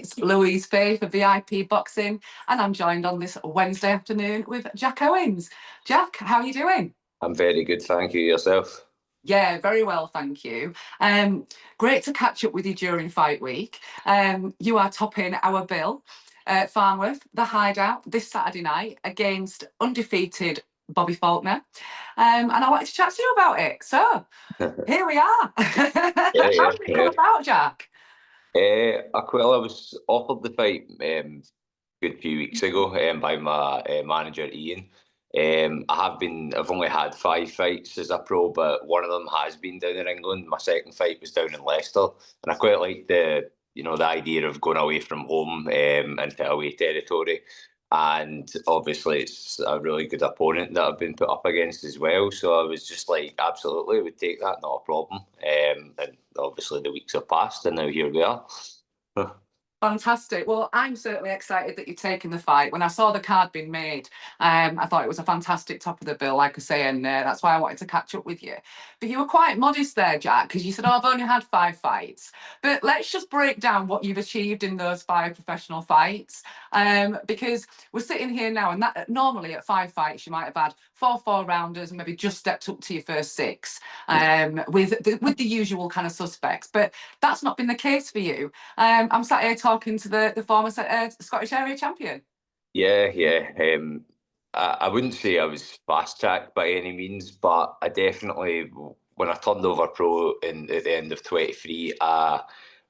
It's Louise Fay for VIP Boxing, and I'm joined on this Wednesday afternoon with Jack Owens. Jack, how are you doing? I'm very good, thank you. Yourself? Yeah, very well, thank you. Great to catch up with you during fight week. You are topping our bill at Farnworth, the Hideout, this Saturday night against undefeated Bobby Faulkner. And I wanted to chat to you about it. So here we are. Yeah, How yeah, did it come yeah. about, Jack? Well, I was offered the fight a good few weeks ago by my manager Ian. I've only had 5 fights as a pro, but one of them has been down in England. My second fight was down in Leicester, and I quite like the idea of going away from home into away territory. And obviously, it's a really good opponent that I've been put up against as well. So I was just like, absolutely, would take that, not a problem. And obviously, the weeks have passed, and now here we are. Fantastic. Well, I'm certainly excited that you're taking the fight. When I saw the card being made, I thought it was a fantastic top of the bill, like I say, and that's why I wanted to catch up with you. But you were quite modest there, Jack, because you said, "Oh, I've only had 5 fights." But let's just break down what you've achieved in those 5 professional fights, because we're sitting here now, and that normally at 5 fights you might have had four rounders and maybe just stepped up to your first 6, with the usual kind of suspects. But that's not been the case for you. I'm sat here talking to the former Scottish area champion. Yeah, yeah. I wouldn't say I was fast tracked by any means, but I definitely, when I turned over pro at the end of 23, I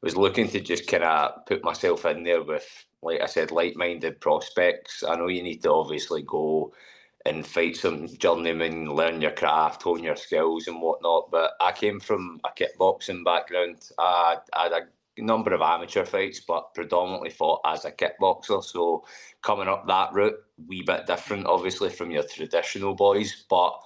was looking to just kind of put myself in there with, like I said, like-minded prospects. I know you need to obviously go and fight some journeymen, learn your craft, hone your skills and whatnot. But I came from a kickboxing background. I had a number of amateur fights, but predominantly fought as a kickboxer. So coming up that route, wee bit different, obviously, from your traditional boys. But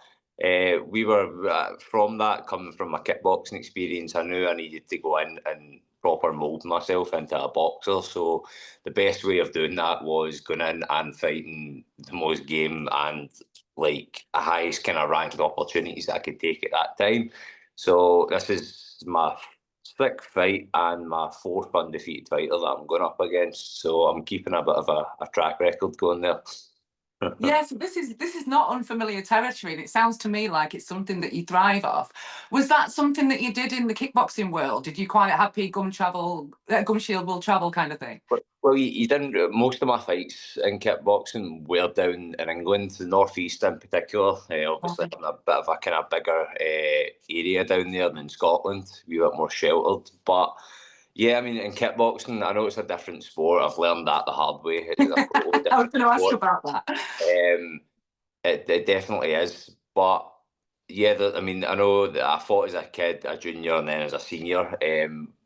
we were from that, coming from my kickboxing experience, I knew I needed to go in and proper mould myself into a boxer. So the best way of doing that was going in and fighting the most game and like the highest kind of ranked opportunities that I could take at that time. So this is my 6th fight and my 4th undefeated fighter that I'm going up against. So I'm keeping a bit of a track record going there. Yes, this is not unfamiliar territory, and it sounds to me like it's something that you thrive off. Was that something that you did in the kickboxing world? Did you quite happy gum shield will travel kind of thing? Well, you didn't. Most of my fights in kickboxing were down in England, the northeast in particular. Obviously, in a bit of a kind of bigger area down there than Scotland, we were more sheltered. But yeah, I mean, in kickboxing, I know it's a different sport. I've learned that the hard way. It's a totally I was different going to ask sport. about that. It definitely is. But yeah, I mean, I know that I fought as a kid, a junior, and then as a senior.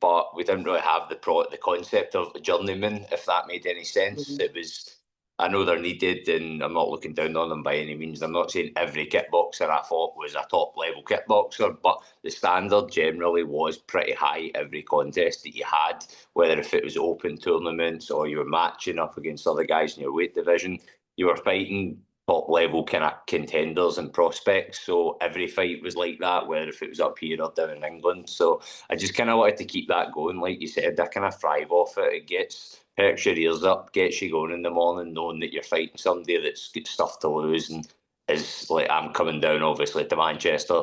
But we didn't really have the concept of a journeyman, if that made any sense. It was. I know they're needed, and I'm not looking down on them by any means. I'm not saying every kickboxer I fought was a top level kickboxer, but the standard generally was pretty high every contest that you had, whether if it was open tournaments or you were matching up against other guys in your weight division, you were fighting top level kind of contenders and prospects. So every fight was like that, whether if it was up here or down in England. So I just kind of wanted to keep that going. Like you said, I kind of thrive off it. Perks your ears up, gets you going in the morning, knowing that you're fighting somebody that's got stuff to lose and is like, I'm coming down obviously to Manchester.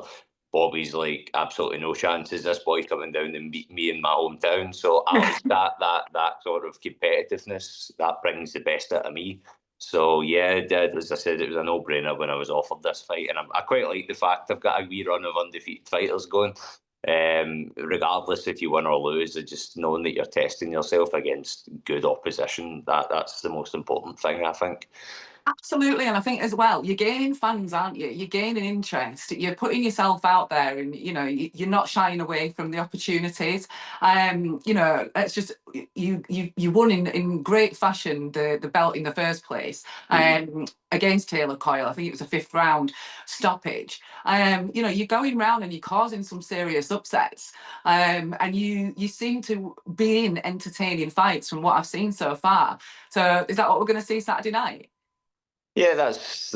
Bobby's like absolutely no chances. This boy coming down and beat me in my hometown. So I like that sort of competitiveness that brings the best out of me. So yeah, it did. As I said, it was a no-brainer when I was offered this fight, and I quite like the fact I've got a wee run of undefeated fighters going. Regardless if you win or lose, just knowing that you're testing yourself against good opposition, that's the most important thing, I think. Absolutely, and I think as well, you're gaining fans, aren't you? You're gaining interest. You're putting yourself out there, and you're not shying away from the opportunities. It's just you won in great fashion the belt in the first place against Taylor Coyle. I think it was a 5th round stoppage. You're going round and you're causing some serious upsets, and you seem to be in entertaining fights from what I've seen so far. So is that what we're going to see Saturday night? Yeah, that's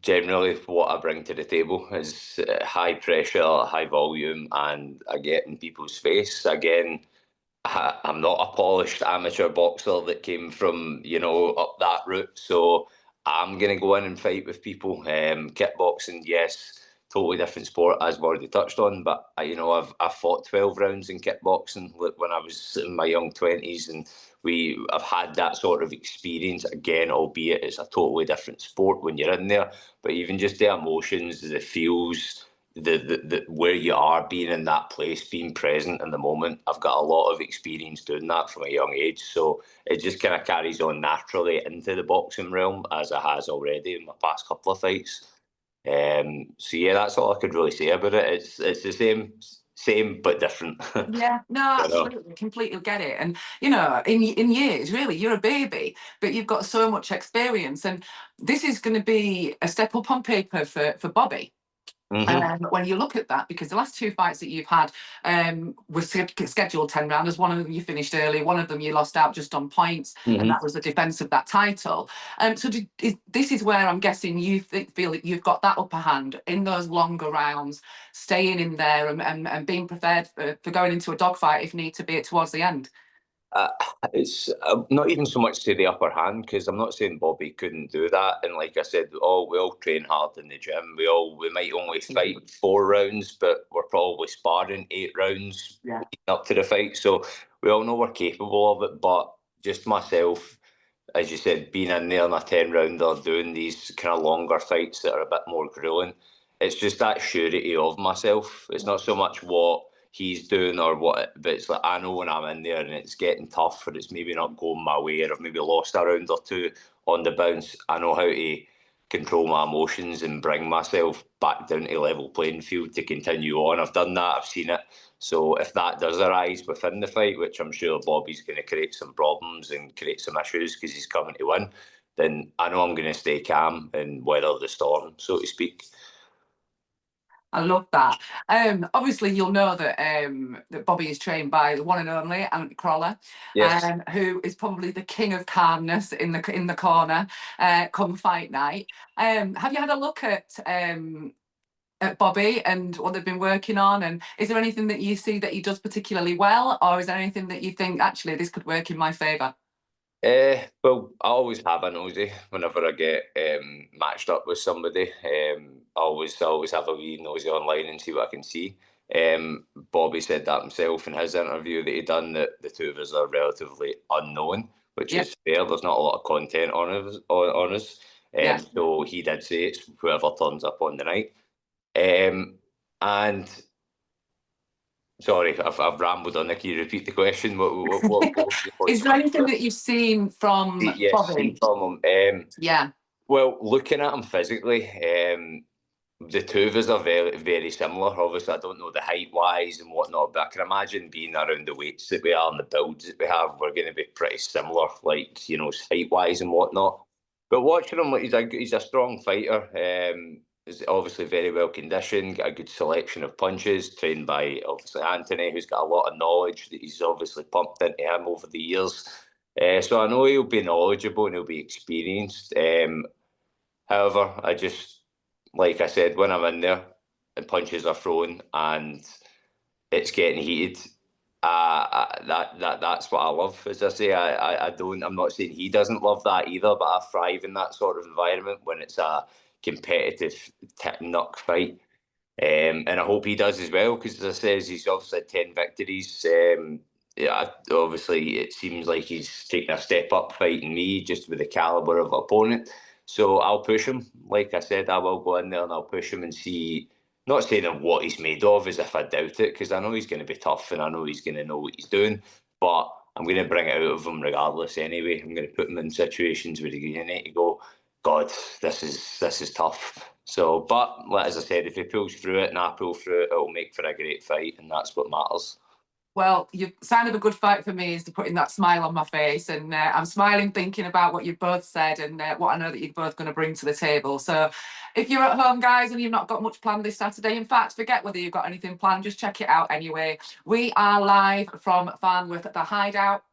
generally what I bring to the table is high pressure, high volume, and I get in people's face. Again, I'm not a polished amateur boxer that came from, up that route. So I'm going to go in and fight with people. Kickboxing, yes, totally different sport, as I've already touched on. But I've fought 12 rounds in kickboxing when I was in my young 20s, and I've had that sort of experience again, albeit it's a totally different sport when you're in there. But even just the emotions, the feels, the where you are, being in that place, being present in the moment. I've got a lot of experience doing that from a young age, so it just kind of carries on naturally into the boxing realm as it has already in my past couple of fights. So yeah, that's all I could really say about it. It's the same but different. Yeah, no, you know. absolutely, completely get it. And in years, really, you're a baby, but you've got so much experience, and this is going to be a step up on paper for Bobby. hmm When you look at that, because the last two fights that you've had were scheduled 10 rounders. One of them you finished early, one of them you lost out just on points, and that hmm was the defence of that title. This is where I'm guessing you feel that you've got that upper hand in those longer rounds, staying in there and being prepared for going into a dogfight if need to be towards the end. Uh, it's not even so much to the upper hand, because I'm not saying Bobby couldn't do that. And like I said, we all train hard in the gym. We might only fight 4 rounds, but we're probably sparring 8 rounds Yeah. leading up to the fight. So we all know we're capable of it. But just myself, as you said, being in there in a 10 rounder, doing these kind of longer fights that are a bit more grueling, it's just that surety of myself. It's not so much what he's doing or what, but it's like I know when I'm in there and it's getting tough or it's maybe not going my way or I've maybe lost a round or two on the bounce. I know how to control my emotions and bring myself back down to level playing field to continue on. I've done that, I've seen it. So if that does arise within the fight, which I'm sure Bobby's going to create some problems and create some issues because he's coming to win, then I know I'm going to stay calm and weather the storm, so to speak. I love that. Obviously, you'll know that Bobby is trained by the one and only Ant Crawler, Yes. who is probably the king of calmness in the corner come fight night. Have you had a look at Bobby and what they've been working on? And is there anything that you see that he does particularly well, or is there anything that you think actually this could work in my favour? Well, I always have a nosy whenever I get matched up with somebody. I always have a wee nosy online and see what I can see. Bobby said that himself in his interview that he done, that the two of us are relatively unknown, which Yeah, is fair. There's not a lot of content on us. yeah. So he did say it's whoever turns up on the night. Um, and sorry, I've rambled on. Can you repeat the question? What was your point Is you there wanted anything to? that you've seen from Yes, seen Bobby? from him. Yeah, Well, looking at him physically, the two of us are very, very similar. Obviously, I don't know the height wise and whatnot, but I can imagine being around the weights that we are and the builds that we have, we're going to be pretty similar, like, height wise and whatnot. But watching him, like, he's a strong fighter. He's obviously very well conditioned, got a good selection of punches, trained by obviously Anthony, who's got a lot of knowledge that he's obviously pumped into him over the years. So I know he'll be knowledgeable and he'll be experienced. However, like I said, when I'm in there and punches are thrown and it's getting heated, that's what I love. As I say, I don't. I'm not saying he doesn't love that either, but I thrive in that sort of environment when it's a competitive knock fight. And I hope he does as well, because as I says, he's obviously had 10 victories. Yeah, obviously it seems like he's taking a step up fighting me just with the caliber of opponent. So I'll push him. Like I said, I will go in there and I'll push him and see. Not saying of what he's made of, as if I doubt it, because I know he's going to be tough and I know he's going to know what he's doing. But I'm going to bring it out of him regardless. Anyway, I'm going to put him in situations where he's going to need to go, God, this is tough. So, but as I said, if he pulls through it and I pull through it, it'll make for a great fight, and that's what matters. well, you sign of a good fight for me is to putting that smile on my face, and I'm smiling thinking about what you've both said and what I know that you're both going to bring to the table. So, if you're at home, guys, and you've not got much planned this Saturday, in fact, forget whether you've got anything planned. Just check it out anyway. We are live from Farnworth at the Hideout.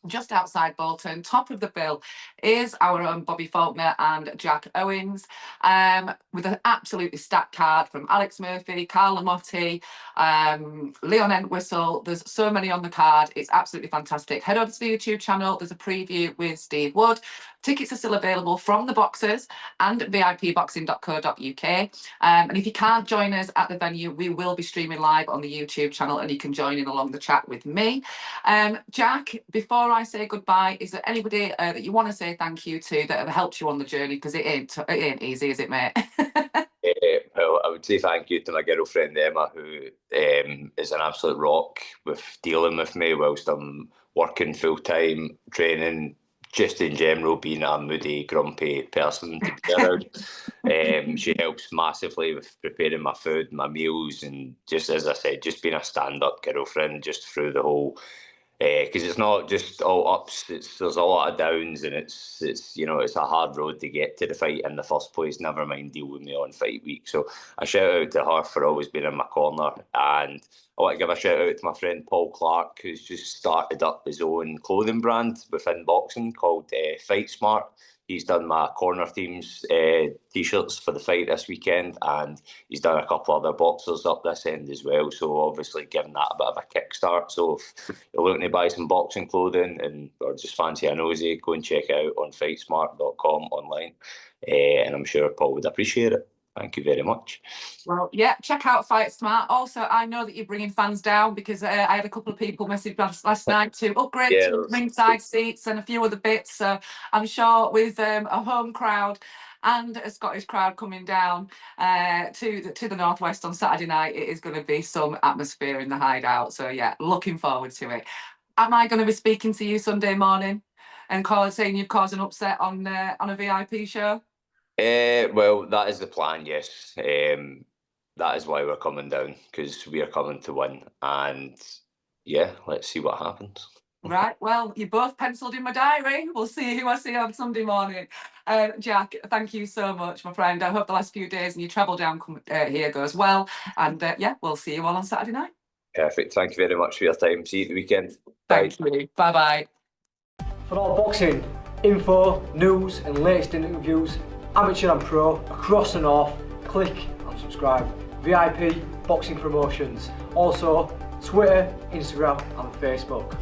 just outside Bolton. Top of the bill is our own Bobby Faulkner and Jack Owens, with an absolutely stacked card from Alex Murphy, Carl Lamotti, Leon Entwistle. There's so many on the card. It's absolutely fantastic. Head over to the YouTube channel. There's a preview with Steve Wood. Tickets are still available from the boxers and vipboxing.co.uk. And if you can't join us at the venue, we will be streaming live on the YouTube channel and you can join in along the chat with me. Jack, before I say goodbye, is there anybody that you want to say thank you to that have helped you on the journey? Because it ain't easy, is it, mate? Well, I would say thank you to my girlfriend Emma, who is an absolute rock with dealing with me whilst I'm working full time, training, just in general being a moody, grumpy person to be around. She helps massively with preparing my food, my meals, and just as I said, just being a stand-up girlfriend just through the whole. Because it's not just all ups. There's a lot of downs, and it's it's a hard road to get to the fight in the first place. Never mind deal with me on fight week. So a shout out to her for always being in my corner, and I want to give a shout out to my friend Paul Clark, who's just started up his own clothing brand within boxing called Fight Smart. He's done my corner team's t-shirts for the fight this weekend, and he's done a couple other boxers up this end as well. So obviously giving that a bit of a kickstart. So if you're looking to buy some boxing clothing and or just fancy a nosy, go and check it out on fightsmart.com online. And I'm sure Paul would appreciate it. Thank you very much. Well, yeah, check out Fight Smart. Also, I know that you're bringing fans down because I had a couple of people message last night to upgrade to ringside seats and a few other bits. So I'm sure with a home crowd and a Scottish crowd coming down to the Northwest on Saturday night, it is going to be some atmosphere in the Hideout. So yeah, looking forward to it. Am I going to be speaking to you Sunday morning and saying you've caused an upset on a VIP show? Well, that is the plan, yes. That is why we're coming down, because we are coming to win. And yeah, let's see what happens. Right, well, you're both penciled in my diary. We'll see who I see on Sunday morning. Jack, thank you so much, my friend. I hope the last few days and your travel down here goes well. And yeah, we'll see you all on Saturday night. Perfect. Thank you very much for your time. See you at the weekend. Bye. Thank you. Bye-bye. For all boxing info, news and latest interviews, amateur and pro, across the north, click and subscribe. VIP Boxing Promotions. Also, Twitter, Instagram and Facebook.